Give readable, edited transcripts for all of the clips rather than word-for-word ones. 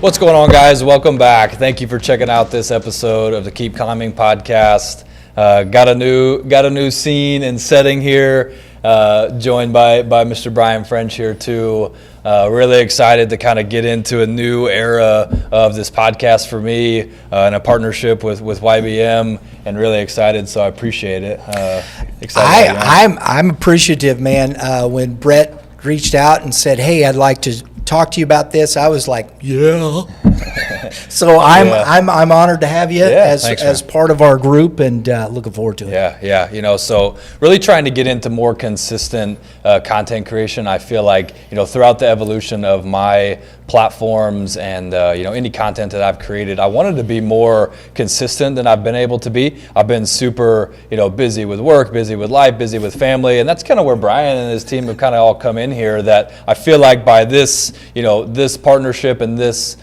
What's going on, guys? Welcome back. Thank you for checking out this episode of the Keep Climbing podcast. Got a new scene and setting here. Joined by Mr. Brian French here too. Really excited to kind of get into a new era of this podcast for me in a partnership with YBM, and really excited. So I appreciate it. Excited. I'm appreciative, man. When Brett reached out and said, "Hey, I'd like to talk to you about this," I was like, "Yeah." So I'm honored to have you as part of our group, and looking forward to it. Yeah. So really trying to get into more consistent content creation. I feel like throughout the evolution of my platforms and any content that I've created, I wanted to be more consistent than I've been able to be. I've been super busy with work, busy with life, busy with family, and that's kind of where Brian and his team have kind of all come in here. That I feel like by this this partnership and this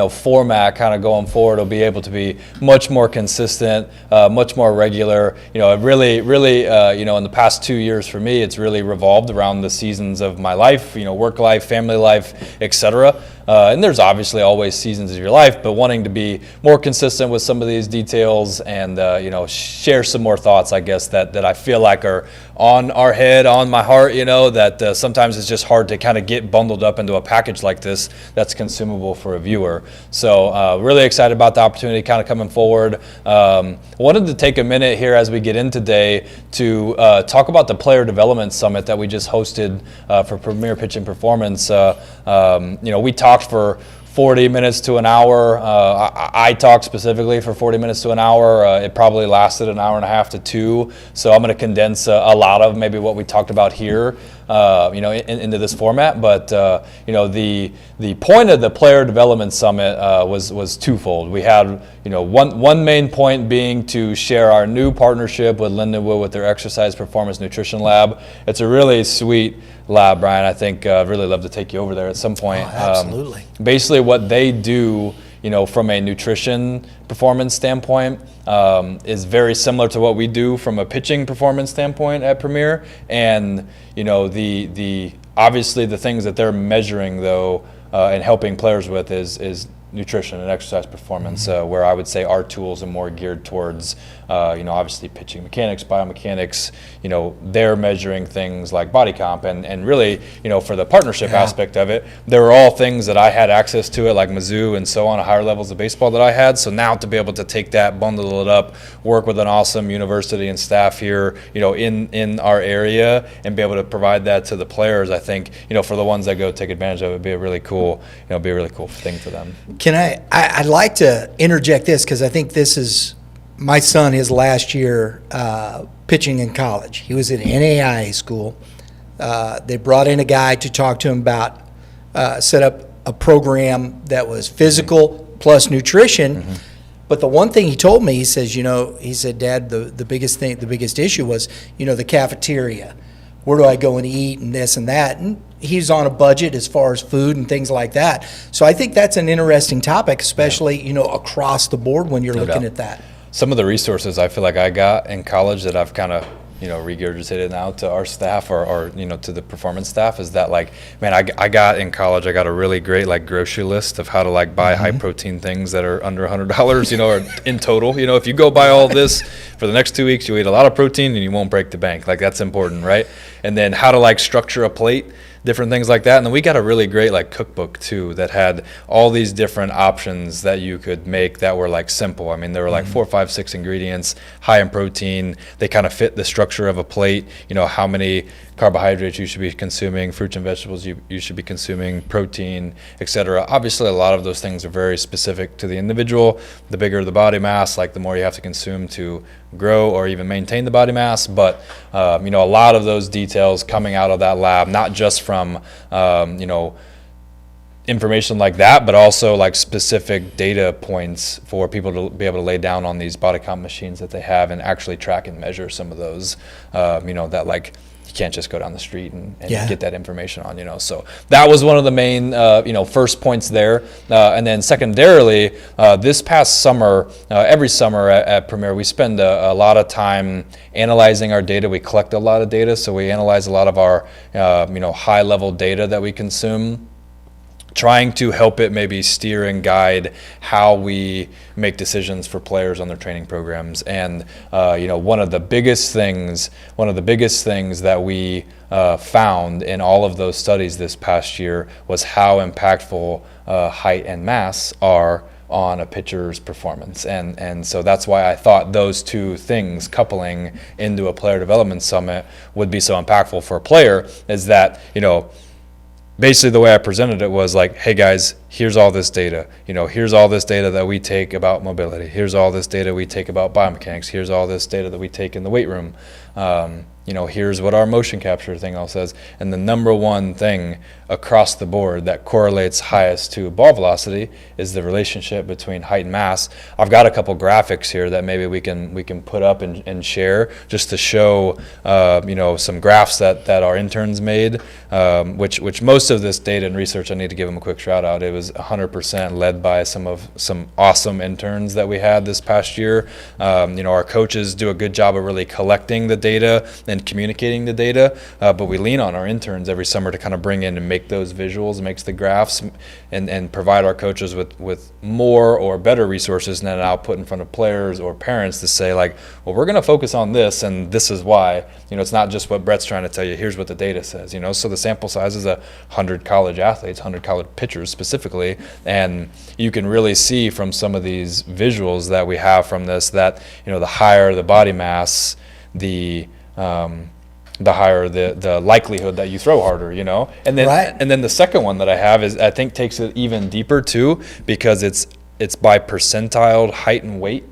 format kind of going forward will be able to be much more consistent, much more regular. It really in the past 2 years for me, it's really revolved around the seasons of my life, work life, family life, etc. And there's obviously always seasons of your life, but wanting to be more consistent with some of these details and share some more thoughts, I guess, that I feel like are on our head, on my heart, that sometimes it's just hard to kind of get bundled up into a package like this that's consumable for a viewer. So really excited about the opportunity kind of coming forward. Wanted to take a minute here as we get in today to talk about the Player Development Summit that we just hosted for Premier Pitching Performance. We talked for 40 minutes to an hour. I talked specifically for 40 minutes to an hour. It probably lasted an hour and a half to two. So I'm going to condense a lot of maybe what we talked about here, into this format. But the point of the Player Development Summit was twofold. We had one main point being to share our new partnership with Lindenwood with their Exercise Performance Nutrition Lab. It's a really sweet lab, Brian. I think I'd really love to take you over there at some point. Oh, absolutely. Basically what they do, from a nutrition performance standpoint, is very similar to what we do from a pitching performance standpoint at Premier. And, the obviously the things that they're measuring though, and helping players with is nutrition and exercise performance, where I would say our tools are more geared towards, obviously pitching mechanics, biomechanics. They're measuring things like body comp, and really, for the partnership aspect of it, there were all things that I had access to it, like Mizzou and so on, higher levels of baseball that I had. So now to be able to take that, bundle it up, work with an awesome university and staff here, in our area, and be able to provide that to the players, I think, for the ones that go take advantage of it, would be a really cool, thing for them. Can I'd like to interject this, because I think this is my son, his last year pitching in college. He was at NAIA school. They brought in a guy to talk to him about set up a program that was physical plus nutrition. Mm-hmm. But the one thing he told me, he said, "Dad, the biggest issue was, the cafeteria. Where do I go and eat and this and that?" And he's on a budget as far as food and things like that. So I think that's an interesting topic, especially, across the board when you're looking at that. Some of the resources I feel like I got in college that I've kind of, regurgitated now to our staff or to the performance staff is that, I got in college, I got a really great grocery list of how to buy high protein things that are under $100, or in total. If you go buy all this for the next 2 weeks, you eat a lot of protein and you won't break the bank. That's important, right? And then how to structure a plate, different things like that. And then we got a really great cookbook too that had all these different options that you could make that were simple. I mean, there were 4, 5, 6 ingredients, high in protein. They kind of fit the structure of a plate, how many carbohydrates you should be consuming, fruits and vegetables you should be consuming, protein, etc. Obviously, a lot of those things are very specific to the individual. The bigger the body mass, the more you have to consume to grow or even maintain the body mass. But a lot of those details coming out of that lab, not just from information like that, but also specific data points for people to be able to lay down on these body comp machines that they have and actually track and measure some of those, that you can't just go down the street and get that information on, So that was one of the main, first points there. And then secondarily, this past summer, every summer at Premier, we spend a lot of time analyzing our data. We collect a lot of data, so we analyze a lot of our, high-level data that we consume. trying to help it maybe steer and guide how we make decisions for players on their training programs. And one of the biggest things that we found in all of those studies this past year was how impactful height and mass are on a pitcher's performance. And so that's why I thought those two things coupling into a player development summit would be so impactful for a player, is that, basically the way I presented it was like, hey guys, here's all this data. Here's all this data that we take about mobility. Here's all this data we take about biomechanics. Here's all this data that we take in the weight room. Here's what our motion capture thing all says. And the number one thing across the board that correlates highest to ball velocity is the relationship between height and mass. I've got a couple graphics here that maybe we can put up and share, just to show some graphs that our interns made, which most of this data and research, I need to give them a quick shout out. It was 100% led by some awesome interns that we had this past year. Our coaches do a good job of really collecting the data and communicating the data, but we lean on our interns every summer to kind of bring in and make those visuals, makes the graphs, and provide our coaches with more or better resources and then output in front of players or parents to say like, well, we're going to focus on this and this is why. It's not just what Brett's trying to tell you, here's what the data says. So the sample size is 100 college athletes, 100 college pitchers specifically, and you can really see from some of these visuals that we have from this that the higher the body mass, the higher the likelihood that you throw harder, and then Right. and then the second one that I have is, I think, takes it even deeper too, because it's by percentile height and weight,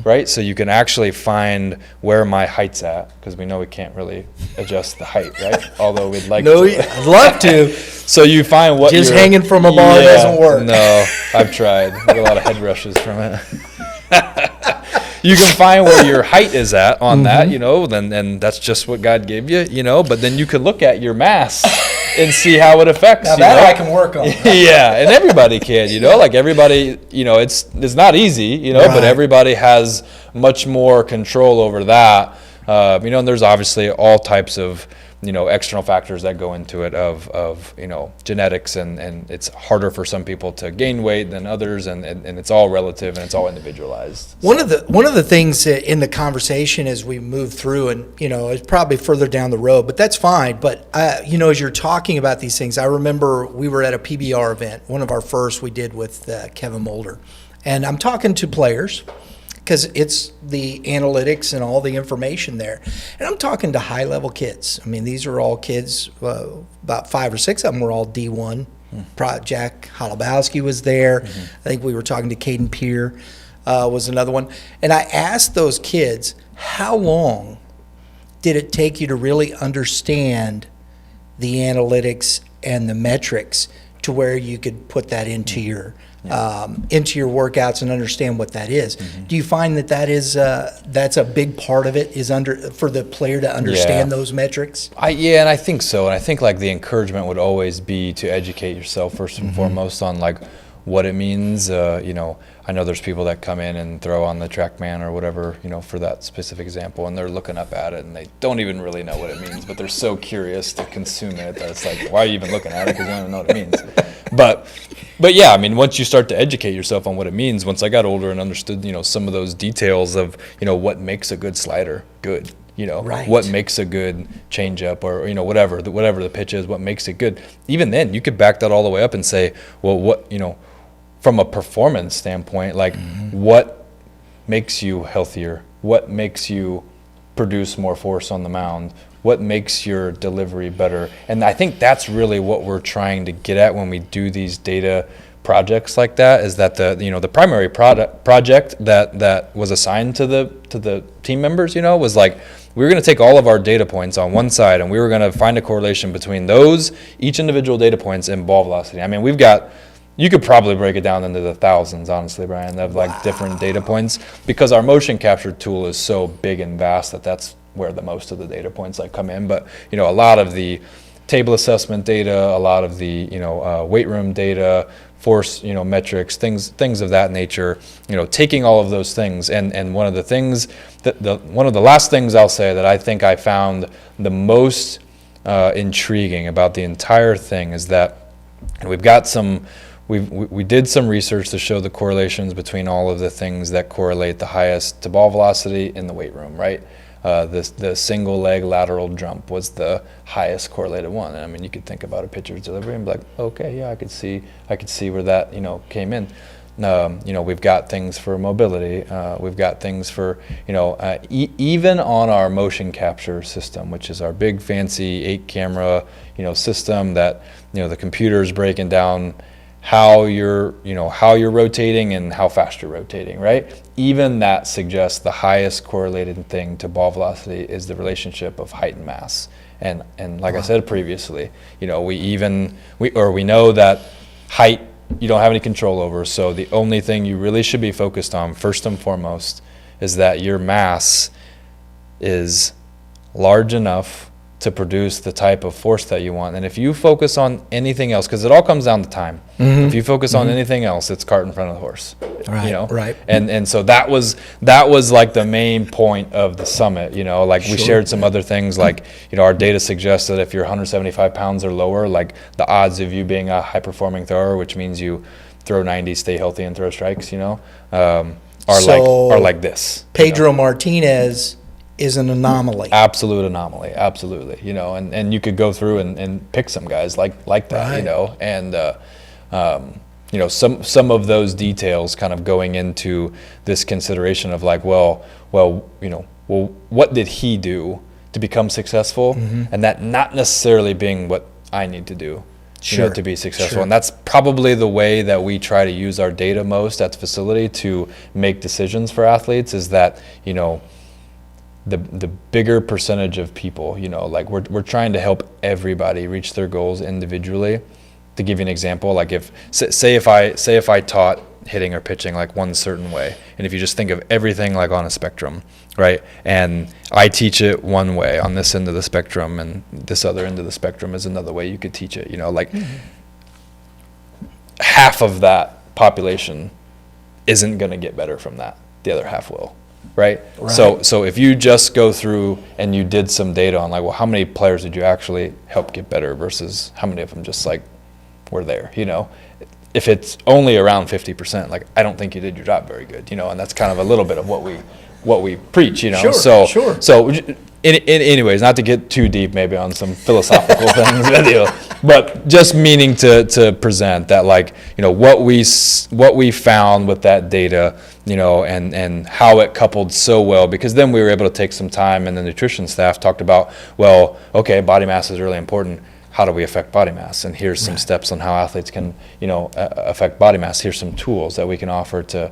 right? So you can actually find where my height's at, because we know we can't really adjust the height, right? Although we'd like No, to. I'd love to. So you find what Just you're- hanging from a bar doesn't work. No, I've tried. I get a lot of head rushes from it. You can find where your height is at on that, then that's just what God gave you, but then you could look at your mass and see how it affects. Now that I can work on. Yeah, and everybody can, like everybody, it's not easy, but Right. everybody has much more control over that. And there's obviously all types of, external factors that go into it of genetics, and it's harder for some people to gain weight than others, and it's all relative and it's all individualized. One of the things in the conversation as we move through, and it's probably further down the road, but that's fine. But as you're talking about these things, I remember we were at a PBR event, one of our first we did with Kevin Mulder, and I'm talking to players, because it's the analytics and all the information there. And I'm talking to high-level kids. I mean, these are all kids, about 5 or 6 of them were all D1. Jack Holubowski was there. I think we were talking to Caden Peer was another one. And I asked those kids, how long did it take you to really understand the analytics and the metrics to where you could put that into your workouts and understand what that is? Do you find that is that's a big part of it, is for the player to understand those metrics? And I think so. And I think like the encouragement would always be to educate yourself first and foremost on like what it means. I know there's people that come in and throw on the TrackMan or whatever, for that specific example, and they're looking up at it and they don't even really know what it means, but they're so curious to consume it that it's like, why are you even looking at it? Because you don't know what it means. But yeah, I mean, once you start to educate yourself on what it means, once I got older and understood, some of those details of, what makes a good slider good, Right. what makes a good changeup, or, whatever the pitch is, what makes it good. Even then, you could back that all the way up and say, well, what, from a performance standpoint, like what makes you healthier? What makes you produce more force on the mound? What makes your delivery better? And I think that's really what we're trying to get at when we do these data projects like that, is that the primary project that was assigned to the team members, was like, we were going to take all of our data points on one side and we were going to find a correlation between each individual data points and ball velocity. I mean, you could probably break it down into the thousands, honestly, Brian, of like different data points, because our motion capture tool is so big and vast that's where the most of the data points like come in. But a lot of the table assessment data, a lot of the weight room data, force metrics, things of that nature. Taking all of those things, and one of the things one of the last things I'll say that I think I found the most intriguing about the entire thing is that And we've got some, we did some research to show the correlations between all of the things that correlate the highest to ball velocity in the weight room, right? The single leg lateral jump was the highest correlated one. And I mean, you could think about a pitcher's delivery and be like, okay, yeah, I could see where that, came in. We've got things for mobility. We've got things for, even on our motion capture system, which is our big fancy 8-camera, system that, the computer's breaking down how you're rotating and how fast you're rotating, right? Even that suggests the highest correlated thing to ball velocity is the relationship of height and mass. And like I said previously, we know that height you don't have any control over. So the only thing you really should be focused on, first and foremost, is that your mass is large enough to produce the type of force that you want. And if you focus on anything else, because it all comes down to time. Mm-hmm. If you focus on anything else, it's cart in front of the horse. Right. Right. And so that was like the main point of the summit. We shared some other things, like our data suggests that if you're 175 pounds or lower, like the odds of you being a high performing thrower, which means you throw 90, stay healthy, and throw strikes, are like this. Pedro Martinez is an anomaly. Absolute anomaly, absolutely. And you could go through and pick some guys like that, right. And some of those details kind of going into this consideration of like, well, what did he do to become successful? Mm-hmm. And that not necessarily being what I need to do. To be successful. Sure. And that's probably the way that we try to use our data most at the facility to make decisions for athletes, is that, the bigger percentage of people, we're trying to help everybody reach their goals individually. To give you an example, like if I taught hitting or pitching like one certain way, and if you just think of everything like on a spectrum, right? And I teach it one way on this end of the spectrum, and this other end of the spectrum is another way you could teach it. Half of that population isn't going to get better from that. The other half will. Right? So if you just go through and you did some data on like, well, how many players did you actually help get better versus how many of them just like were there, if it's only around 50%, like I don't think you did your job very good, and that's kind of a little bit of what we preach, Sure. So anyways, not to get too deep maybe on some philosophical things, but just meaning to present that like, what we found with that data, and how it coupled so well, because then we were able to take some time, and the nutrition staff talked about, well, okay, body mass is really important. How do we affect body mass? And here's some steps on how athletes can, affect body mass. Here's some tools that we can offer to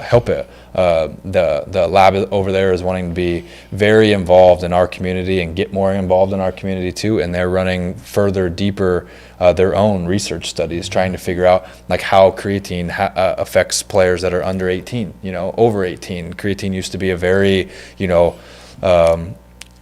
help it. The lab over there is wanting to be very involved in our community and get more involved in our community too. And they're running further, deeper, their own research studies, trying to figure out like how creatine affects players that are under 18, over 18. Creatine used to be a very,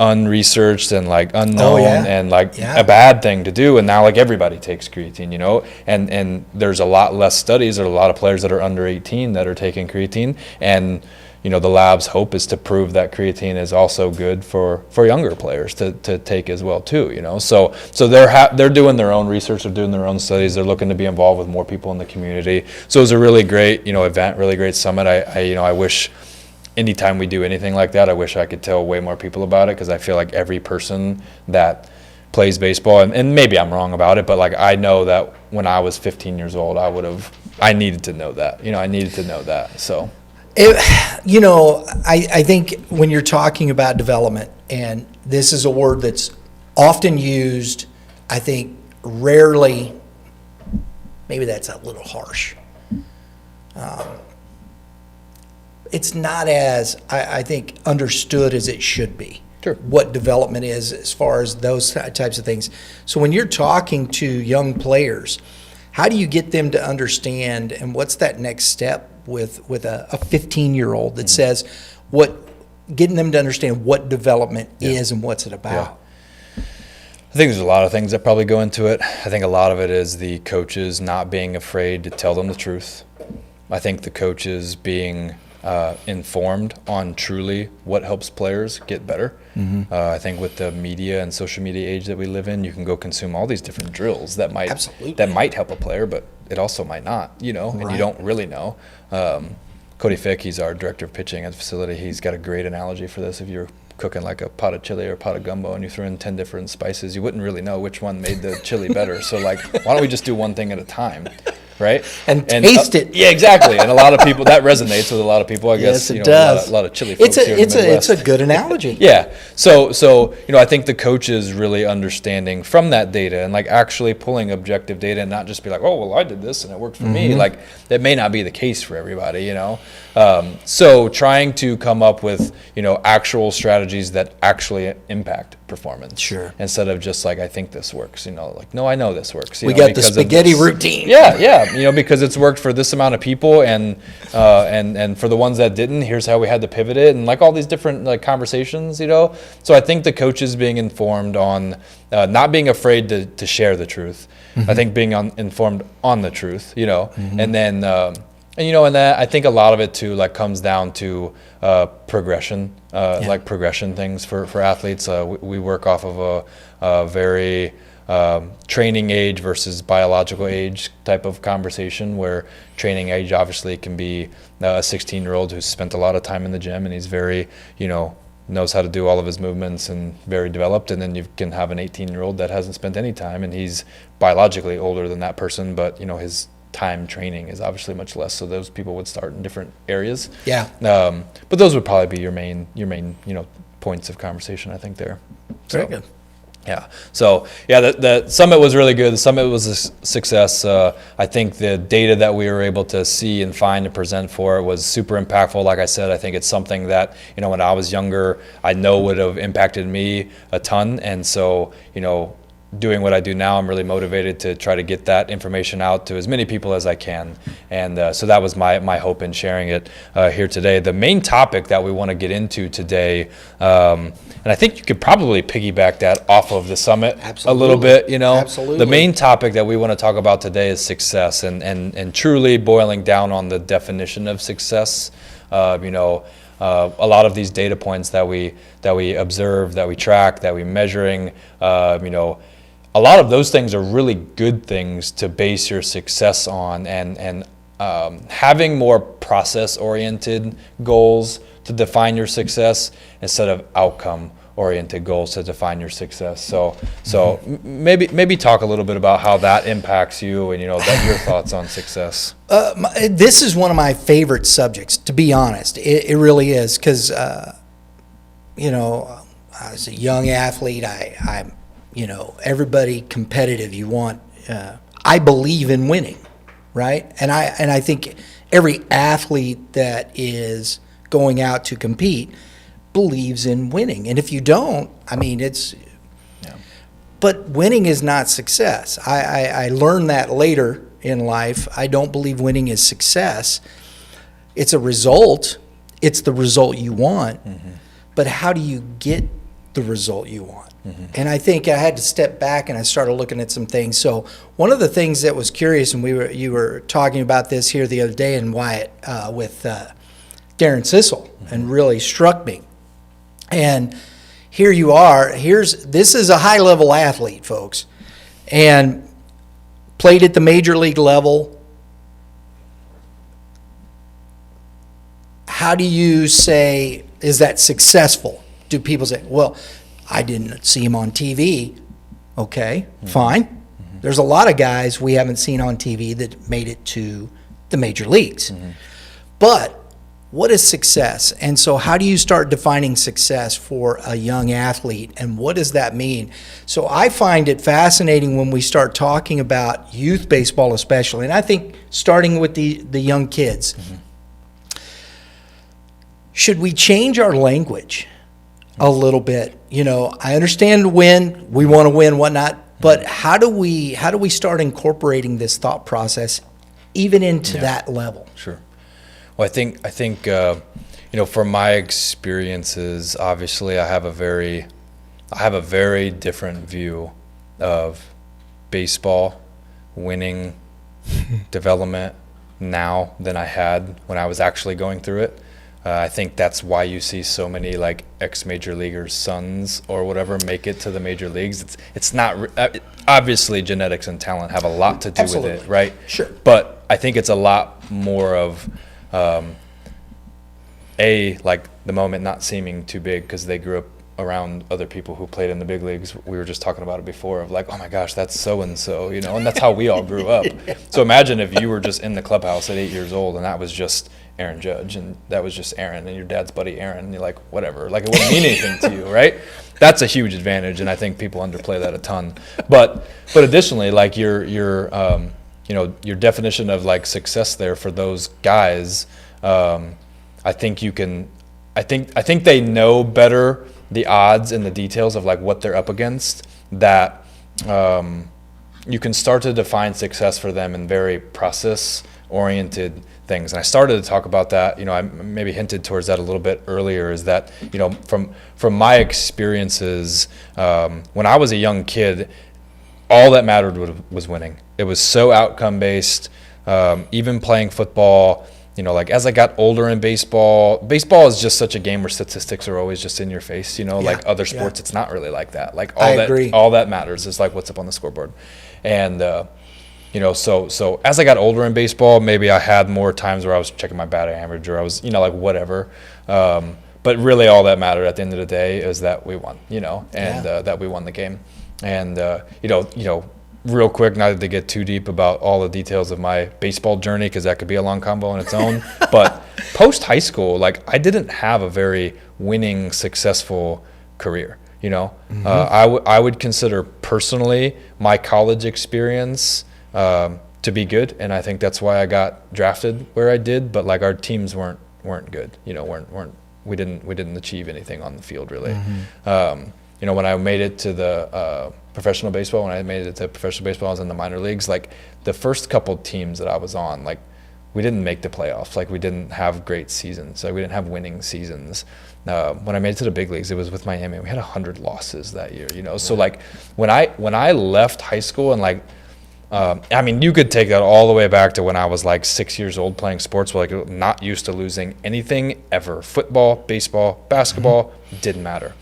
unresearched and like unknown and like a bad thing to do, and now like everybody takes creatine, and there's a lot less studies. There's a lot of players that are under 18 that are taking creatine, and the lab's hope is to prove that creatine is also good for younger players to take as well too, so they're doing their own research, they're doing their own studies, they're looking to be involved with more people in the community. So it was a really great event, really great summit. I wish anytime we do anything like that, I wish I could tell way more people about it, because I feel like every person that plays baseball, and maybe I'm wrong about it, but like I know that when I was 15 years old, I needed to know that. I needed to know that. So, I think when you're talking about development, and this is a word that's often used, I think rarely, maybe that's a little harsh. It's not as, I think, understood as it should be. Sure. What development is as far as those types of things. So when you're talking to young players, how do you get them to understand, and what's that next step with a 15-year-old that says, getting them to understand what development is and what's it about? Yeah. I think there's a lot of things that probably go into it. I think a lot of it is the coaches not being afraid to tell them the truth. I think the coaches being informed on truly what helps players get better. I think with the media and social media age that we live in, you can go consume all these different drills that might help a player, but it also might not, and you don't really know. Cody Fick, he's our director of pitching at the facility. He's got a great analogy for this. If you're cooking like a pot of chili or a pot of gumbo and you throw in 10 different spices, you wouldn't really know which one made the chili better. So why don't we just do one thing at a time? Right? And taste it. Yeah, exactly. And a lot of people, that resonates with a lot of people, I guess. Yes, it does. A lot of chili folks here in the Midwest. It's a good analogy. Yeah. So I think the coaches really understanding from that data and actually pulling objective data and not just be like, oh, well, I did this and it worked for me. That may not be the case for everybody, So trying to come up with, actual strategies that actually impact performance. Sure. Instead of just I think this works, no, I know this works. We got the spaghetti routine. Yeah. Because it's worked for this amount of people, and for the ones that didn't, here's how we had to pivot it, and all these different conversations, So I think the coaches being informed on not being afraid to share the truth. I think being informed on the truth, and then and that I think a lot of it too comes down to progression, progression things for athletes. We work off of a very training age versus biological age type of conversation, where training age obviously can be a 16-year-old who's spent a lot of time in the gym and he's very, knows how to do all of his movements and very developed. And then you can have an 18-year-old that hasn't spent any time and he's biologically older than that person, but, his time training is obviously much less. So those people would start in different areas. Yeah. But those would probably be your main, points of conversation, I think, there. Very good. Yeah. So, the summit was really good. The summit was a success. I think the data that we were able to see and find and present for it was super impactful. Like I said, I think it's something that, when I was younger, I know would have impacted me a ton. And so, doing what I do now, I'm really motivated to try to get that information out to as many people as I can. And so that was my hope in sharing it here today. The main topic that we want to get into today, and I think you could probably piggyback that off of the summit a little bit, Absolutely. The main topic that we want to talk about today is success and truly boiling down on the definition of success. A lot of these data points that we observe, that we track, that we're measuring, a lot of those things are really good things to base your success on, and having more process-oriented goals to define your success instead of outcome-oriented goals to define your success. So maybe talk a little bit about how that impacts you and your thoughts on success. This is one of my favorite subjects, to be honest. It really is, because as a young athlete, I'm everybody competitive. You want. I believe in winning, right? And I think every athlete that is going out to compete believes in winning. And if you don't, it's. Yeah. But winning is not success. I learned that later in life. I don't believe winning is success. It's a result. It's the result you want. Mm-hmm. But how do you get the result you want? Mm-hmm. And I think I had to step back and I started looking at some things. So one of the things that was curious, and you were talking about this here the other day in Wyatt with Darren Sissel, mm-hmm. and really struck me. And here you are. This is a high-level athlete, folks, and played at the major league level. How do you say, is that successful? Do people say, well, I didn't see him on TV. Okay, mm-hmm. fine. Mm-hmm. There's a lot of guys we haven't seen on TV that made it to the major leagues. Mm-hmm. But what is success? And so how do you start defining success for a young athlete, and what does that mean? So I find it fascinating when we start talking about youth baseball especially, and I think starting with the young kids. Mm-hmm. Should we change our language a little bit? I understand win, we want to win, whatnot, but how do we start incorporating this thought process even into that level? Sure. Well, I think from my experiences, obviously I have a very different view of baseball winning development now than I had when I was actually going through it. I think that's why you see so many like ex-major leaguers' sons or whatever make it to the major leagues. It's not obviously genetics and talent have a lot to do Absolutely. with it, right? Sure. But I think it's a lot more of like the moment not seeming too big because they grew up around other people who played in the big leagues. We were just talking about it before of like, oh my gosh, that's so-and-so, and that's how we all grew up. Yeah. So imagine if you were just in the clubhouse at 8 years old and that was just Aaron Judge and that was just Aaron and your dad's buddy Aaron, and you're like, whatever, like it wouldn't mean anything to you, right? That's a huge advantage, and I think people underplay that a ton. But additionally, like your definition of like success there for those guys, I think they know better the odds and the details of like what they're up against, that you can start to define success for them in very process oriented things. And I started to talk about that, I maybe hinted towards that a little bit earlier, is that, from my experiences, when I was a young kid, all that mattered was winning. It was so outcome based, even playing football. Like as I got older in baseball is just such a game where statistics are always just in your face, like other sports, it's not really like that. Like all that matters is like what's up on the scoreboard. And, so as I got older in baseball, maybe I had more times where I was checking my batting average or I was, like whatever. But really all that mattered at the end of the day is that we won, and that we won the game. And, real quick, not to get too deep about all the details of my baseball journey, because that could be a long combo on its own. But post high school, like I didn't have a very winning, successful career. Mm-hmm. I would consider personally my college experience to be good, and I think that's why I got drafted where I did. But like our teams weren't good. We didn't achieve anything on the field really. Mm-hmm. When I made it to the professional baseball, I was in the minor leagues, like the first couple teams that I was on, like we didn't make the playoffs. Like we didn't have great seasons. Like we didn't have winning seasons. When I made it to the big leagues, it was with Miami. We had 100 losses that year, So like when I left high school and like, you could take that all the way back to when I was like 6 years old playing sports, but like not used to losing anything ever. Football, baseball, basketball, didn't matter.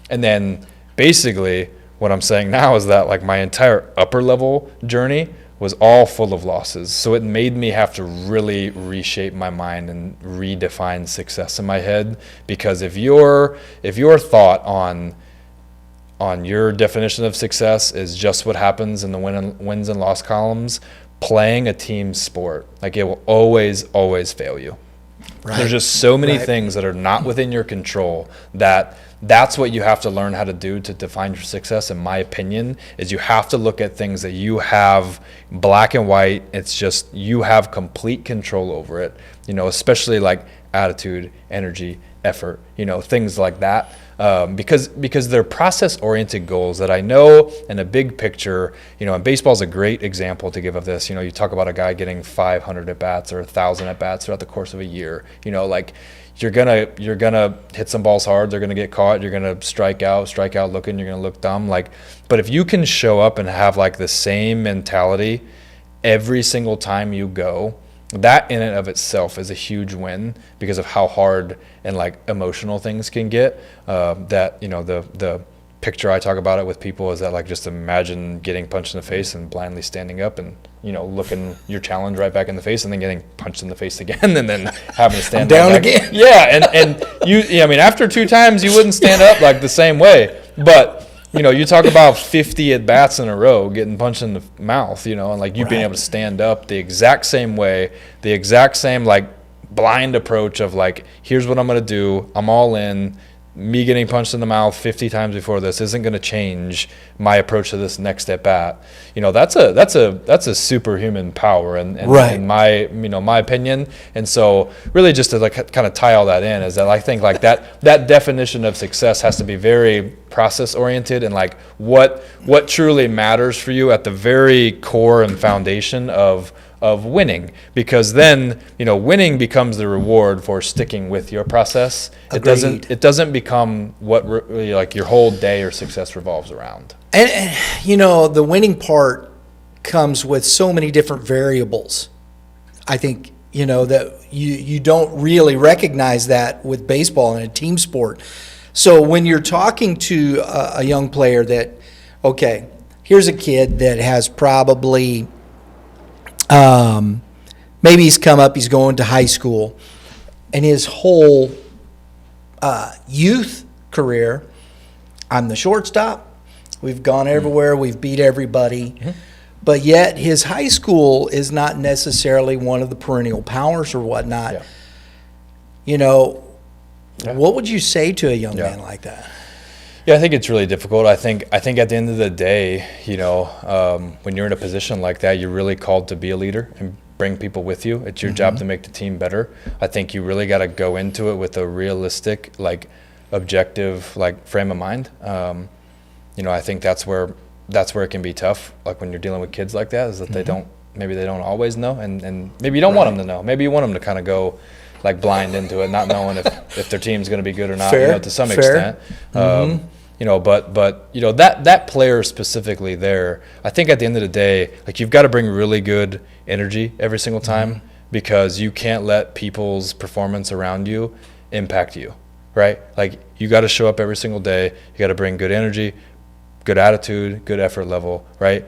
And then basically what I'm saying now is that like my entire upper level journey was all full of losses. So it made me have to really reshape my mind and redefine success in my head, because if your thought on your definition of success is just what happens in the wins and loss columns, playing a team sport, like it will always fail you. Right. There's just so many things that are not within your control that's what you have to learn how to do to define your success, in my opinion, is you have to look at things that you have black and white. It's just you have complete control over it, especially like attitude, energy, effort, things like that. Because they're process-oriented goals that I know in a big picture, and baseball is a great example to give of this. You talk about a guy getting 500 at-bats or 1,000 at-bats throughout the course of a year. Like you're gonna hit some balls hard, they're gonna get caught, you're gonna strike out looking, you're gonna look dumb. Like, but if you can show up and have like the same mentality every single time you go, that in and of itself is a huge win because of how hard and like emotional things can get. The picture I talk about it with people is that like just imagine getting punched in the face and blindly standing up and looking your challenge right back in the face and then getting punched in the face again and then having to stand down back again. Yeah, and after 2 times you wouldn't stand up like the same way, but you talk about 50 at bats in a row, getting punched in the mouth, and like you being able to stand up the exact same way, the exact same like blind approach of like, here's what I'm going to do. I'm all in. Me getting punched in the mouth 50 times before this isn't going to change my approach to this next at bat. That's a superhuman power in my my opinion. And so really just to like kind of tie all that in is that I think like that definition of success has to be very process oriented and like what truly matters for you at the very core and foundation of winning, because then winning becomes the reward for sticking with your process. Agreed. It doesn't become what really like your whole day or success revolves around. And the winning part comes with so many different variables. I think that you don't really recognize that with baseball and a team sport. So when you're talking to a young player that, okay, here's a kid that has probably, maybe he's come up, he's going to high school, and his whole youth career, I'm the shortstop, we've gone everywhere, we've beat everybody, but yet his high school is not necessarily one of the perennial powers or whatnot. What would you say to a young man like that? Yeah, I think it's really difficult. I think at the end of the day, when you're in a position like that, you're really called to be a leader and bring people with you. It's your job to make the team better. I think you really got to go into it with a realistic, objective, frame of mind. I think that's where it can be tough. Like when you're dealing with kids like that, is that they don't always know, and maybe you don't want them to know. Maybe you want them to kind of go blind into it, not knowing if their team's going to be good or not. To some extent. But that player specifically there, I think at the end of the day, you've got to bring really good energy every single time, because you can't let people's performance around you impact you, right? You got to show up every single day. You got to bring good energy, good attitude, good effort level, right?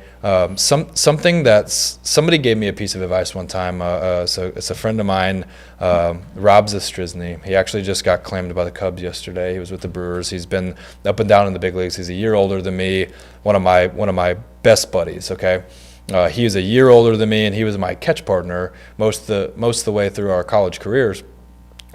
Something that's somebody gave me a piece of advice one time. It's a friend of mine, Rob Zastryzny. He actually just got claimed by the Cubs yesterday. He was with the Brewers. He's been up and down in the big leagues. He's a year older than me. One of my best buddies. Okay, he was a year older than me, and he was my catch partner most of the way through our college careers.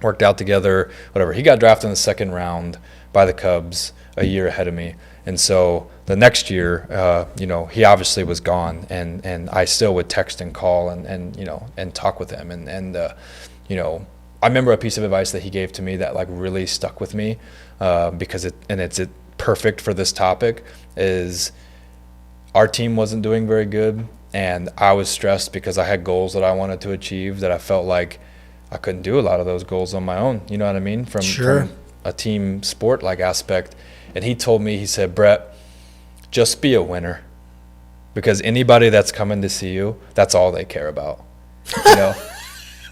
Worked out together, whatever. He got drafted in the second round by the Cubs a year ahead of me. And so the next year, he obviously was gone, and I still would text and call and talk with him. And I remember a piece of advice that he gave to me that really stuck with me, because it's perfect for this topic. Is our team wasn't doing very good, and I was stressed because I had goals that I wanted to achieve that I felt like I couldn't do a lot of those goals on my own. You know what I mean? From a team sport aspect. And he told me, he said, Brett, just be a winner, because anybody that's coming to see you, that's all they care about,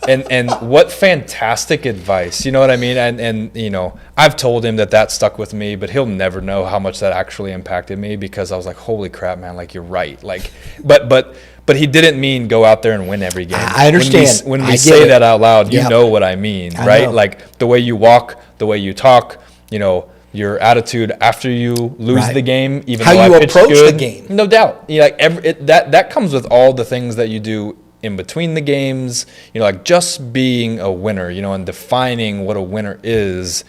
and what fantastic advice, you know what I mean? And I've told him that stuck with me, but he'll never know how much that actually impacted me, because I was like, holy crap, man, you're right. But he didn't mean go out there and win every game. I understand. When we say that out loud, you know what I mean, right? Know. The way you walk, the way you talk, your attitude after you lose the game, even how though you I pitched approach good, the game. No doubt. That comes with all the things that you do in between the games. Just being a winner, and defining what a winner is.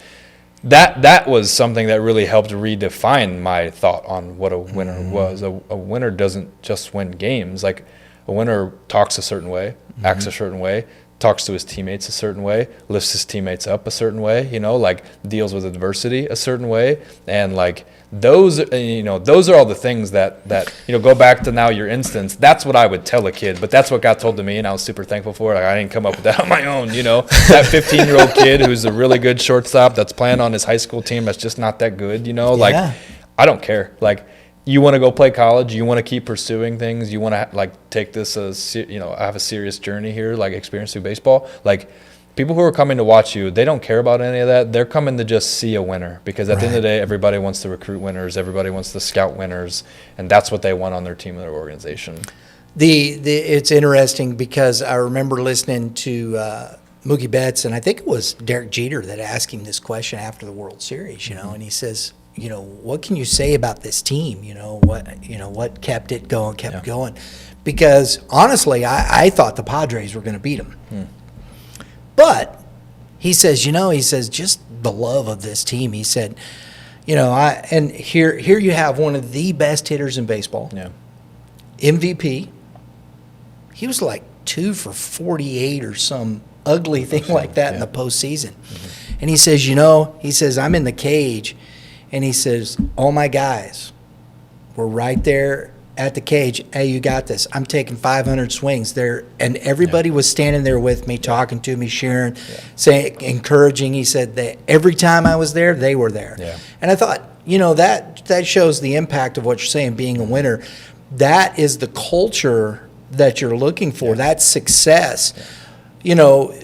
That was something that really helped redefine my thought on what a winner was. A winner doesn't just win games. A winner talks a certain way, acts a certain way, talks to his teammates a certain way, lifts his teammates up a certain way, deals with adversity a certain way. And those are all the things that go back to now your instance. That's what I would tell a kid, but that's what got told to me, and I was super thankful for it. I didn't come up with that on my own, that 15-year-old kid who's a really good shortstop that's playing on his high school team that's just not that good, I don't care. You want to go play college, you want to keep pursuing things, you want to take this have a serious journey here, experience through baseball. People who are coming to watch you, they don't care about any of that. They're coming to just see a winner, because at the end of the day, everybody wants to recruit winners, everybody wants to scout winners, and that's what they want on their team and their organization. It's interesting, because I remember listening to Mookie Betts, and I think it was Derek Jeter that asked him this question after the World Series, and he says, what can you say about this team? What kept it going, going? Because honestly, I thought the Padres were going to beat them. But he says, just the love of this team. He said, and here you have one of the best hitters in baseball. Yeah. MVP. He was 2 for 48 or some ugly thing like that in the postseason. And he says, I'm in the cage. And he says, all my guys were right there at the cage. Hey, you got this. I'm taking 500 swings there. And everybody was standing there with me, talking to me, sharing, saying, encouraging. He said that every time I was there, they were there. Yeah. And I thought, that shows the impact of what you're saying, being a winner. That is the culture that you're looking for. That's success. you know,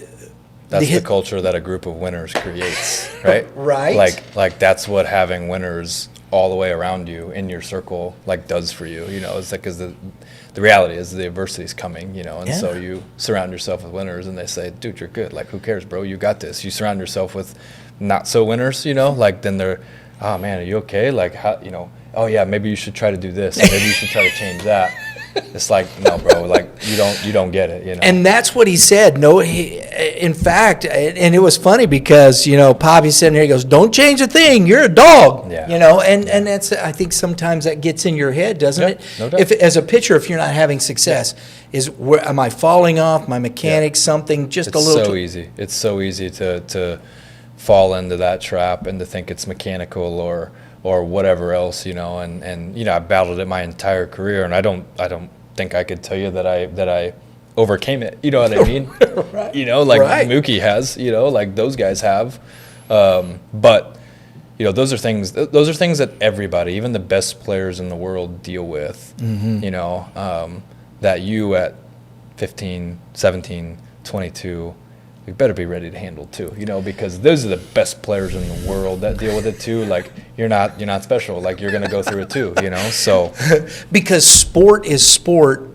That's the culture that a group of winners creates, right? Right. Like that's what having winners all the way around you in your circle like does for you. You know, it's like because the reality is the adversity is coming. You know, and so you surround yourself with winners, and they say, "Dude, you're good. Like, who cares, bro? You got this." You surround yourself with not so winners. You know, like then they're, "Oh man, are you okay? Like, how? You know, oh yeah, maybe you should try to do this. Or maybe you should try to change that." It's like, no, bro, like you don't get it, you know. And that's what he said. No, in fact, and it was funny because, you know, Poppy's sitting there, he goes, "Don't change a thing, you're a dog." Yeah. You know, and that's, I think sometimes that gets in your head, doesn't it? No doubt. If as a pitcher, if you're not having success, is where am I falling off, my mechanics, something just It's a little so easy. It's so easy to fall into that trap and to think it's mechanical or whatever else, you know, and you know, I battled it my entire career, and I don't think I could tell you that I overcame it. You know what I mean? Right. You know, like Right. Mookie has, you know, like those guys have. But you know, those are things that everybody, even the best players in the world, deal with. You know, that you at 15, 17, 22. You better be ready to handle too, you know, because those are the best players in the world that deal with it too. Like you're not special. Like you're gonna go through it too, you know. So because sport is sport,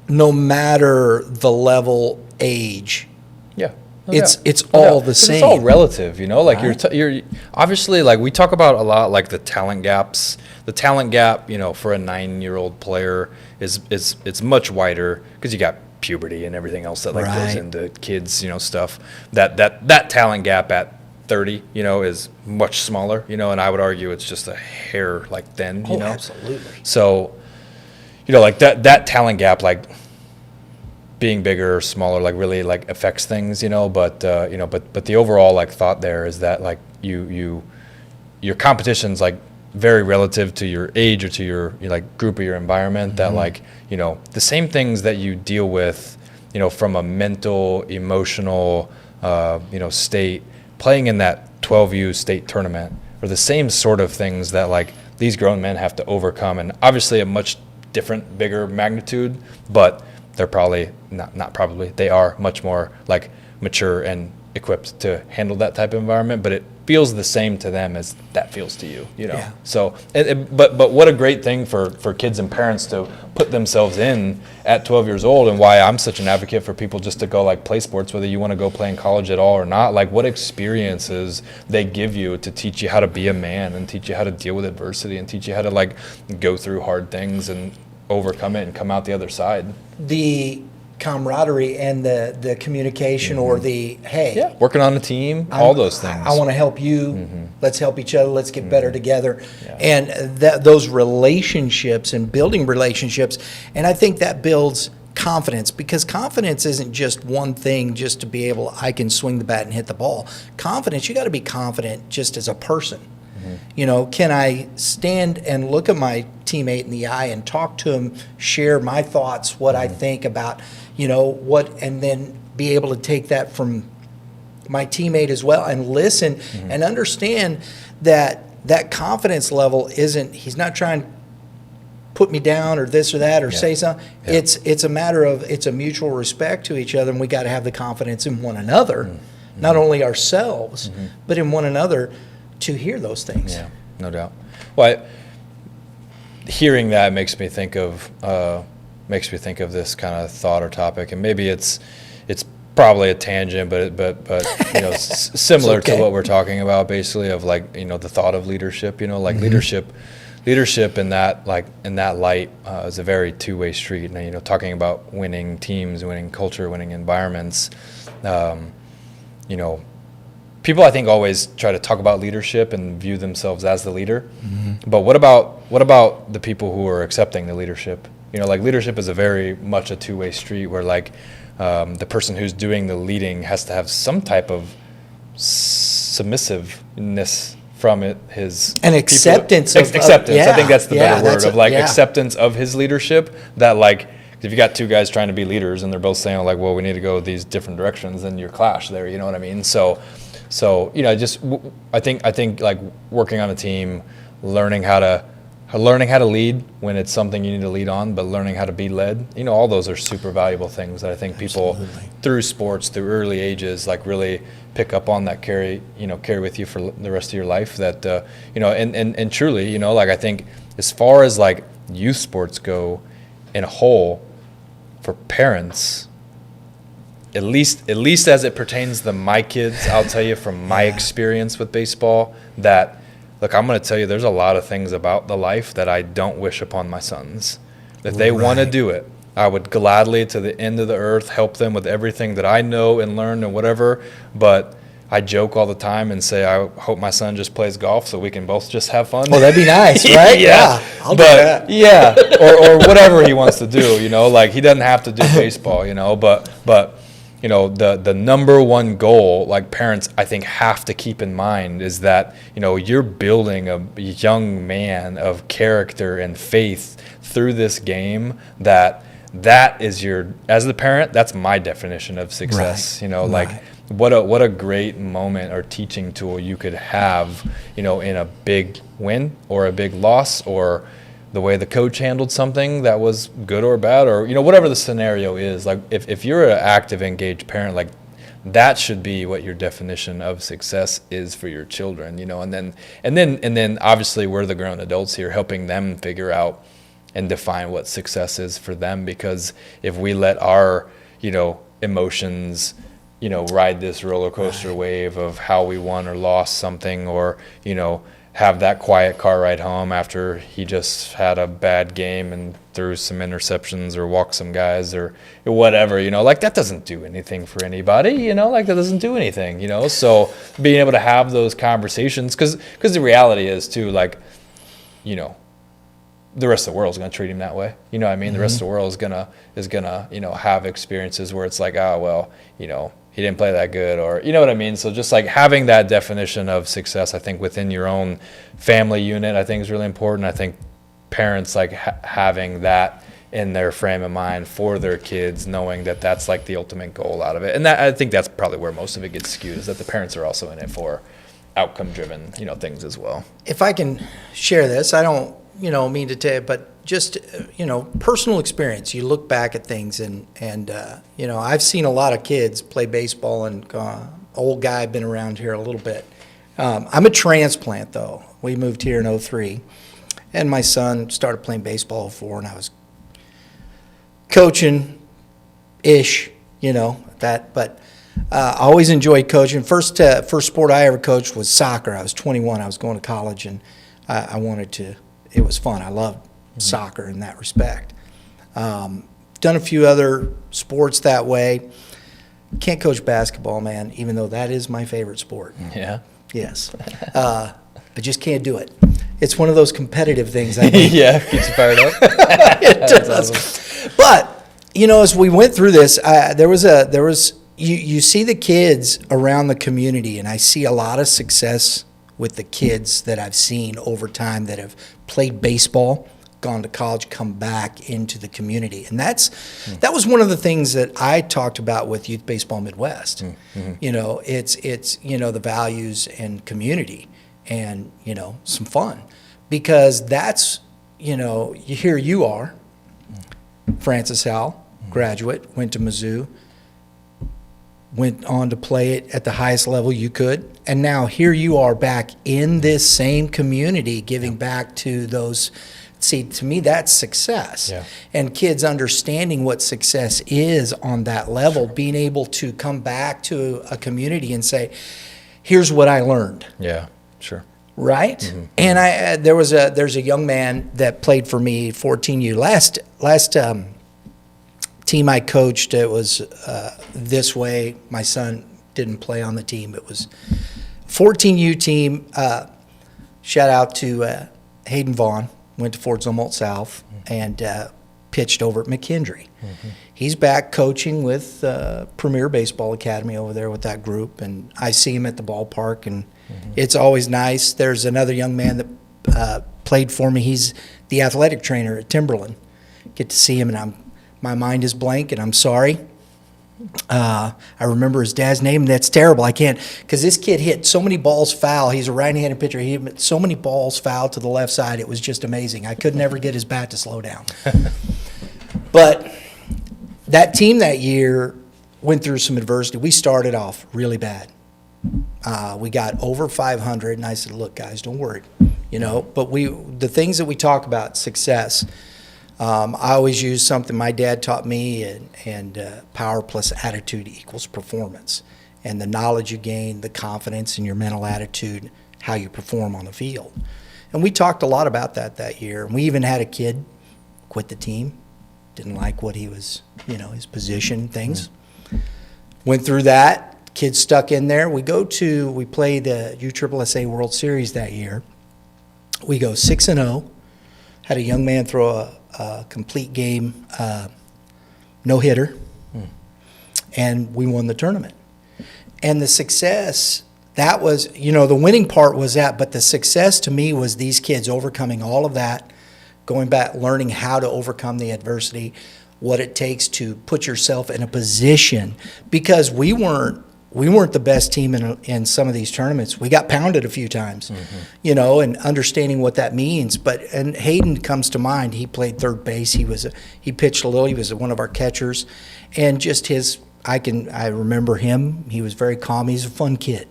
no matter the level, age. yeah, It's all the same. It's all relative, you know. Like Right. you're obviously, like we talk about a lot, like the talent gaps. The talent gap, you know, for a 9-year-old player is it's much wider because you got puberty and everything else that like goes Right. into kids, you know, stuff. That talent gap at 30, you know, is much smaller, you know, and I would argue it's just a hair like thin, you know. Absolutely. So, you know, like that talent gap, like being bigger or smaller, like really like affects things, you know. But you know, but the overall like thought there is that like your competition's like very relative to your age or to your like group or your environment. That like, you know, the same things that you deal with, you know, from a mental, emotional, you know, state, playing in that 12U state tournament are the same sort of things that like these grown men have to overcome, and obviously a much different, bigger magnitude, but they're probably not probably, they are much more like mature and equipped to handle that type of environment, but it feels the same to them as that feels to you, you know. Yeah. So, but what a great thing for kids and parents to put themselves in at 12 years old, and why I'm such an advocate for people just to go like play sports, whether you want to go play in college at all or not. Like what experiences they give you to teach you how to be a man and teach you how to deal with adversity and teach you how to like go through hard things and overcome it and come out the other side. The camaraderie and the communication or the, hey, Working on a team, all those things. I want to help you. Let's help each other. Let's get better together. Yeah. And those relationships and building relationships. And I think that builds confidence, because confidence isn't just one thing just to be able, I can swing the bat and hit the ball. Confidence, you got to be confident just as a person. You know, can I stand and look at my teammate in the eye and talk to him, share my thoughts, what I think about, you know, what, and then be able to take that from my teammate as well and listen and understand that that confidence level isn't, he's not trying to put me down or this or that or say something. Yeah. It's a matter of, it's a mutual respect to each other, and we got to have the confidence in one another, not only ourselves, but in one another, to hear those things. Yeah, no doubt. Well, hearing that makes me think of this kind of thought or topic, and maybe it's probably a tangent, but you know, similar to what we're talking about, basically, of like, you know, the thought of leadership. You know, like leadership in that light is a very two-way street. And you know, talking about winning teams, winning culture, winning environments. You know, people I think always try to talk about leadership and view themselves as the leader. But what about the people who are accepting the leadership? You know, like leadership is a very much a two-way street where like the person who's doing the leading has to have some type of submissiveness from it, his An acceptance people. Acceptance. I think that's the yeah, better word of like yeah. acceptance of his leadership. That like, if you got two guys trying to be leaders and they're both saying like, well, we need to go these different directions, then you're clash there. You know what I mean? So you know, just I think like working on a team, learning how to learning how to lead when it's something you need to lead on, but learning how to be led, all those are super valuable things that I think people through sports, through early ages, like really pick up on, that carry with you for the rest of your life. That and truly, like I think as far as like youth sports go in a whole, for parents, at least as it pertains to my kids, I'll tell you from my experience with baseball that, look, I'm going to tell you, there's a lot of things about the life that I don't wish upon my sons. If they want to do it, I would gladly, to the end of the earth, help them with everything that I know and learn and whatever. But I joke all the time and say, I hope my son just plays golf so we can both just have fun. Well, that'd be nice, right? Yeah. I'll do that. Yeah, or whatever he wants to do, like he doesn't have to do baseball, but the number one goal, like parents, I think, have to keep in mind is that, you're building a young man of character and faith through this game that is as the parent, that's my definition of success. Right. Like what a great moment or teaching tool you could have, in a big win or a big loss, or the way the coach handled something that was good or bad, or whatever the scenario is. Like if you're an active, engaged parent, like that should be what your definition of success is for your children. And then obviously we're the grown adults here, helping them figure out and define what success is for them. Because if we let our emotions ride this roller coaster wave of how we won or lost something, or have that quiet car ride home after he just had a bad game and threw some interceptions or walked some guys or whatever, like that doesn't do anything for anybody, like that doesn't do anything, So being able to have those conversations, because the reality is too, like, the rest of the world is going to treat him that way. The rest of the world is gonna have experiences where it's like, he didn't play that good, or what I mean? So just like having that definition of success, I think within your own family unit, I think is really important. I think parents like having that in their frame of mind for their kids, knowing that that's like the ultimate goal out of it. And that, I think that's probably where most of it gets skewed, is that the parents are also in it for outcome-driven, things as well. If I can share this, I don't, mean to tell you, but just, personal experience. You look back at things and I've seen a lot of kids play baseball, and old guy, been around here a little bit. I'm a transplant, though. We moved here in 2003, and my son started playing baseball in 2004, and I was coaching-ish, but I always enjoyed coaching. First sport I ever coached was soccer. I was 21. I was going to college, and I wanted to. It was fun. I loved soccer in that respect. Done a few other sports that way. Can't coach basketball, man, even though that is my favorite sport. Yeah. Yes. I just can't do it. It's one of those competitive things. I think. Yeah, keeps you fired up. It does. Awesome. But, as we went through this, you see the kids around the community, and I see a lot of success with the kids that I've seen over time that have played baseball, gone to college, come back into the community. And that was one of the things that I talked about with Youth Baseball Midwest. Mm-hmm. It's the values and community and, some fun. Because that's, here you are, Francis Howell, graduate, went to Mizzou, went on to play it at the highest level you could, and now here you are back in this same community giving back to those. See, to me, that's success. Yeah. And kids understanding what success is on that level, being able to come back to a community and say, here's what I learned. Yeah, sure. Right? Mm-hmm. And there's a young man that played for me 14 years. Last team I coached, it was this way. My son didn't play on the team. It was 14U team. Shout out to Hayden Vaughn. Went to Fort Zumwalt South and pitched over at McKendree. Mm-hmm. He's back coaching with Premier Baseball Academy over there with that group, and I see him at the ballpark, and it's always nice. There's another young man that played for me. He's the athletic trainer at Timberland. Get to see him, and my mind is blank, and I'm sorry. I remember his dad's name. That's terrible. I can't, because this kid hit so many balls foul. He's a right-handed pitcher. He hit so many balls foul to the left side. It was just amazing. I could never get his bat to slow down. But that team that year went through some adversity. We started off really bad. We got over 500, and I said, "Look, guys, don't worry, But the things that we talk about, success. I always use something my dad taught me, and power plus attitude equals performance. And the knowledge you gain, the confidence in your mental attitude, how you perform on the field. And we talked a lot about that year. And we even had a kid quit the team, didn't like what he was, his position, things. Went through that. Kids stuck in there. We play the USSSA World Series that year. We go 6-0. Had a young man throw a complete game no-hitter, and we won the tournament. And the success, that was, the winning part was that, but the success to me was these kids overcoming all of that, going back, learning how to overcome the adversity, what it takes to put yourself in a position, because we weren't the best team in some of these tournaments. We got pounded a few times, and understanding what that means. And Hayden comes to mind. He played third base. He pitched a little. He was one of our catchers, and just I remember him. He was very calm. He's a fun kid.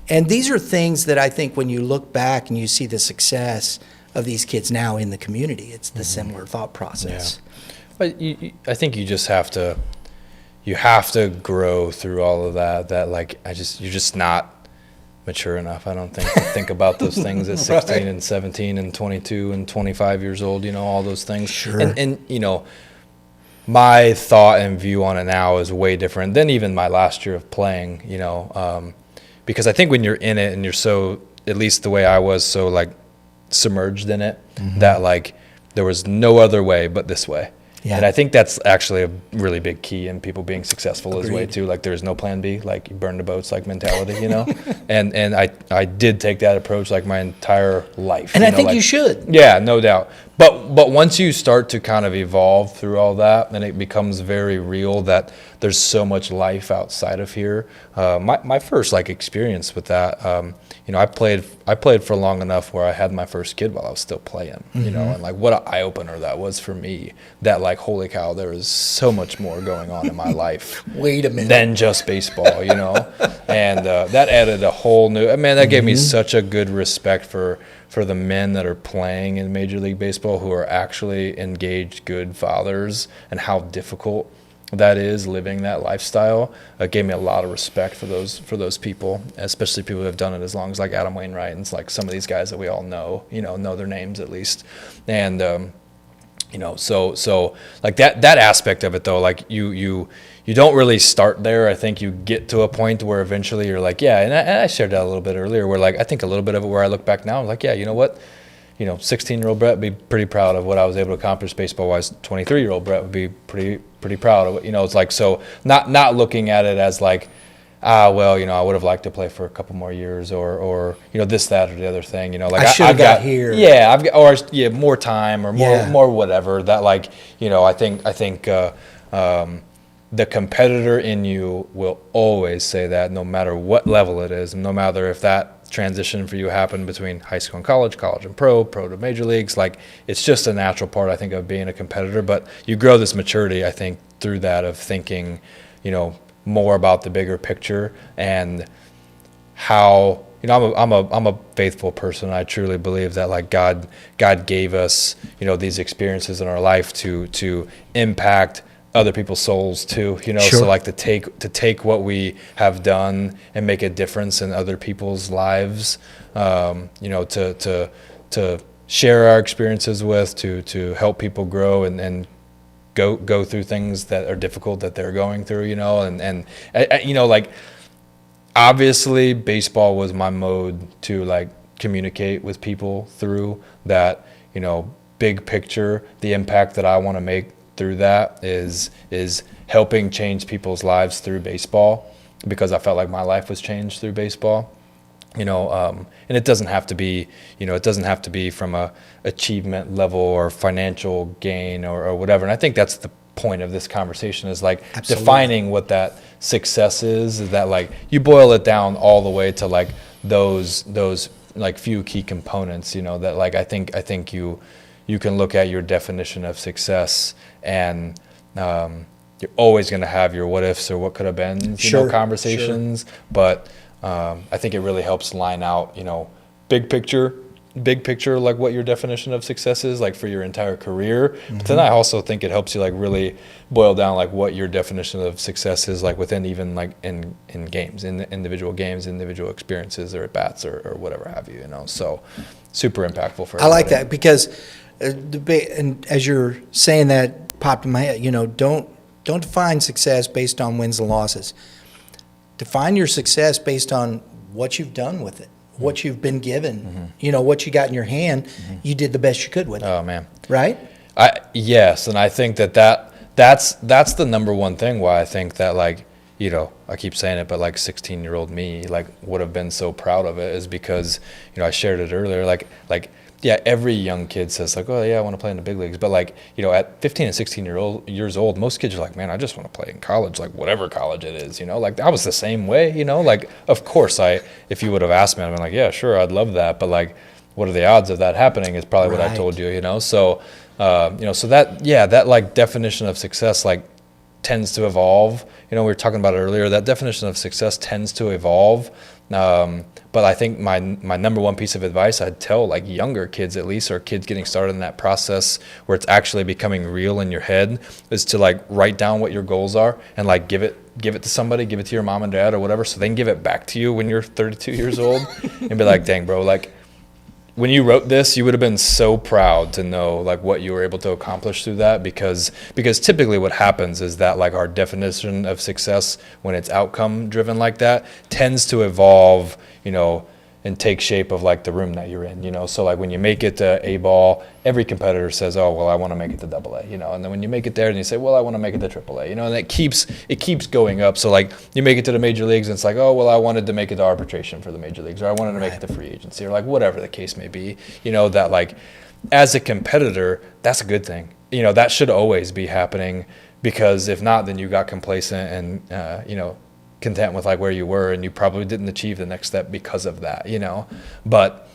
And these are things that I think when you look back and you see the success of these kids now in the community, it's the similar thought process. Yeah. But I think you just have to. You have to grow through all of that. You're just not mature enough, I don't think, to think about those things at 16 right. and 17 and 22 and 25 years old, all those things. Sure. And my thought and view on it now is way different than even my last year of playing, because I think when you're in it and you're so, at least the way I was, so submerged in it, that there was no other way but this way. Yeah. And I think that's actually a really big key in people being successful as way too. There's no plan B, you burn the boats mentality, and I did take that approach my entire life. And I think you should. Yeah, no doubt. But once you start to kind of evolve through all that, then it becomes very real that there's so much life outside of here. My first experience with that, I played for long enough where I had my first kid while I was still playing, and what an eye opener that was for me. That holy cow, there is so much more going on in my life. Wait a minute. Than just baseball, and that added a whole new. That gave me such a good respect for the men that are playing in Major League Baseball who are actually engaged, good fathers, and how difficult that is living that lifestyle. It gave me a lot of respect for those people, especially people who have done it as long as Adam Wainwright and some of these guys that we all know their names at least. And so that aspect of it though, you don't really start there. I think you get to a point where eventually you're and I shared that a little bit earlier, where I think a little bit of it where I look back now, I'm you know what? 16-year-old Brett would be pretty proud of what I was able to accomplish baseball-wise. 23-year-old Brett would be pretty proud of it. It's so not looking at it as I would have liked to play for a couple more years or this, that, or the other thing. I should have got here. Yeah, more time or more whatever. That I think the competitor in you will always say that, no matter what level it is, and no matter if that transition for you happened between high school and college and pro to major leagues. It's just a natural part, I think, of being a competitor. But you grow this maturity, I think, through that of thinking, more about the bigger picture and how. I'm a faithful person. I truly believe that God gave us these experiences in our life to impact other people's souls too, Sure. So to take what we have done and make a difference in other people's lives, to share our experiences with, to help people grow and go through things that are difficult that they're going through, and obviously baseball was my mode to communicate with people through that, big picture, the impact that I want to make through that is helping change people's lives through baseball, because I felt like my life was changed through baseball. And it doesn't have to be, it doesn't have to be from a achievement level or financial gain or whatever. And I think that's the point of this conversation is like Absolutely. defining what that success is that like you boil it down all the way to like those like few key components, that like I think you can look at your definition of success and you're always going to have your what ifs or what could have been conversations, but I think it really helps line out, big picture, like what your definition of success is, like for your entire career. Mm-hmm. But then I also think it helps you like really boil down like what your definition of success is, like within even like in games, in individual games, individual experiences or at bats or whatever have you, So super impactful for everybody. I like that because, and as you're saying that popped in my head, don't define success based on wins and losses. Define your success based on what you've done with it, what you've been given, what you got in your hand. You did the best you could with it. Oh man, right? Yes, and I think that's the number one thing why I think that like I keep saying it, but like 16-year-old me like would have been so proud of it is because I shared it earlier like. Yeah, every young kid says like, oh yeah, I want to play in the big leagues. But like, at 15 and 16 years old, most kids are like, man, I just want to play in college, like whatever college it is, Like I was the same way, Like of course if you would have asked me, I'd been like, yeah, sure, I'd love that. But like, what are the odds of that happening is probably what I told you, So, so that like definition of success like tends to evolve. We were talking about it earlier. That definition of success tends to evolve. But I think my number one piece of advice I'd tell like younger kids at least, or kids getting started in that process where it's actually becoming real in your head, is to like write down what your goals are and like give it to somebody, give it to your mom and dad or whatever, so they can give it back to you when you're 32 years old and be like, dang bro, like when you wrote this, you would have been so proud to know like what you were able to accomplish through that, because typically what happens is that like our definition of success when it's outcome driven like that tends to evolve, and take shape of like the room that you're in, So like when you make it to A ball, every competitor says, oh, well, I want to make it to double A, and then when you make it there and you say, well, I want to make it to triple A, and it keeps going up. So like you make it to the major leagues and it's like, oh, well, I wanted to make it to arbitration for the major leagues, or I wanted to make it to free agency, or like whatever the case may be, that like as a competitor, that's a good thing. That should always be happening, because if not, then you got complacent and, content with like where you were, and you probably didn't achieve the next step because of that, but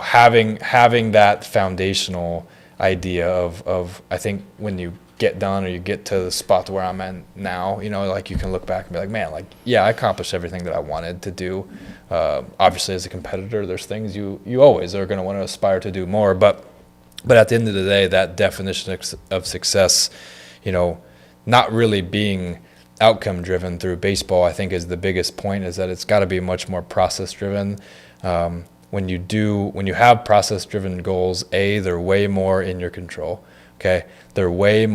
having that foundational idea of I think when you get done or you get to the spot to where I'm at now, like you can look back and be like, man, like, yeah, I accomplished everything that I wanted to do. Obviously as a competitor, there's things you always are going to want to aspire to do more, but at the end of the day, that definition of success, not really being outcome driven through baseball, I think is the biggest point, is that it's got to be much more process driven. When you have process driven goals, they're way more in your control. Okay. They're way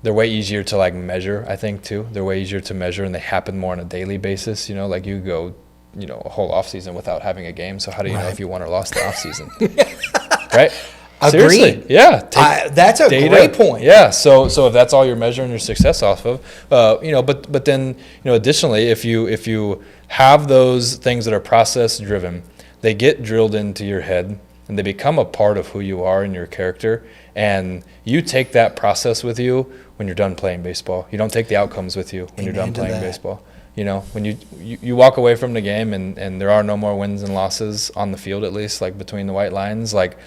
easier to like measure, I think too. They're way easier to measure, and they happen more on a daily basis. Like you go, a whole off season without having a game. So how do you know if you won or lost the off season? Right. Seriously, agreed. Yeah, that's a data. Great point. Yeah, so if that's all you're measuring your success off of, but then additionally, if you have those things that are process driven, they get drilled into your head and they become a part of who you are and your character, and you take that process with you when you're done playing baseball. You don't take the outcomes with you when you're done playing baseball. When you walk away from the game and there are no more wins and losses on the field, at least like between the white lines, like.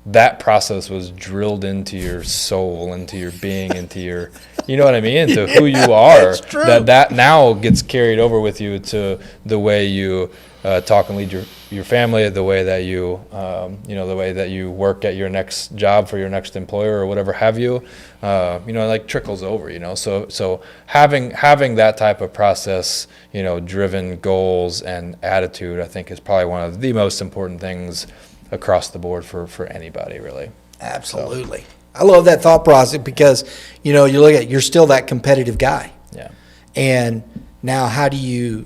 That process was drilled into your soul, into your being, into your, into who you are. That's true. That now gets carried over with you to the way you talk and lead your family, the way that you, the way that you work at your next job for your next employer or whatever have you, like trickles over, So having that type of process, driven goals and attitude, I think is probably one of the most important things across the board for anybody, really. Absolutely. I love that thought process because, you're still that competitive guy. Yeah. And now how do you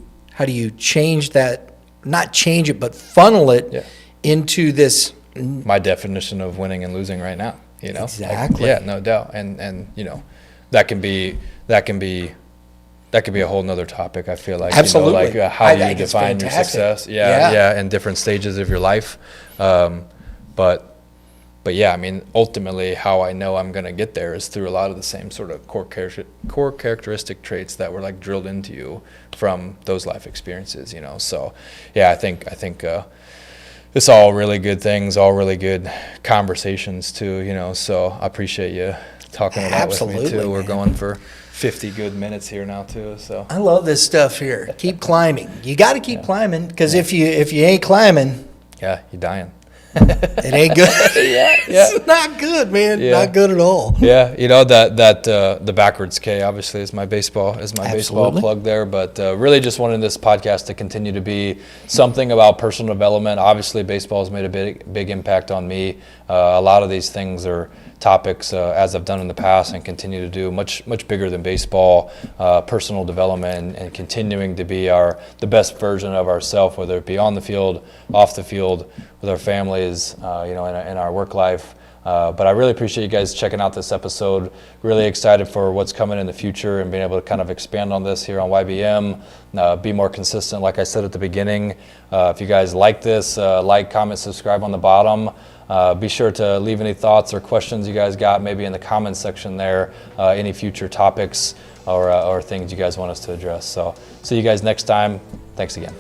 change that, not change it, but funnel it into this? My definition of winning and losing right now, Exactly. Like, yeah, no doubt. And that can be that could be a whole nother topic. I feel like, Absolutely. you know, like how I do you think it's define your fantastic. success? Yeah. Yeah, in different stages of your life. But yeah, I mean, ultimately, how I know I'm going to get there is through a lot of the same sort of core characteristic traits that were like drilled into you from those life experiences, you know. So, yeah, I think it's all really good things, all really good conversations too, you know. So I appreciate you talking about it with me Absolutely, too. We're man. going for 50 good minutes here now too. So I love this stuff here. Keep climbing. You got to keep climbing, because if you ain't climbing, yeah, you're dying. it ain't good. Yeah. It's not good, man. Yeah. Not good at all. Yeah, you know that the backwards K obviously is my baseball Absolutely. plug there, but really just wanted this podcast to continue to be something about personal development. Obviously, baseball has made a big impact on me. A lot of these things are topics as I've done in the past and continue to do much bigger than baseball. Personal development and continuing to be the best version of ourselves, whether it be on the field, off the field, with our families, you know, in our work life. But I really appreciate you guys checking out this episode. Really excited for what's coming in the future and being able to kind of expand on this here on YBM, be more consistent, like I said at the beginning. If you guys like this, like, comment, subscribe on the bottom. Be sure to leave any thoughts or questions you guys got maybe in the comments section there, any future topics or things you guys want us to address. So see you guys next time. Thanks again.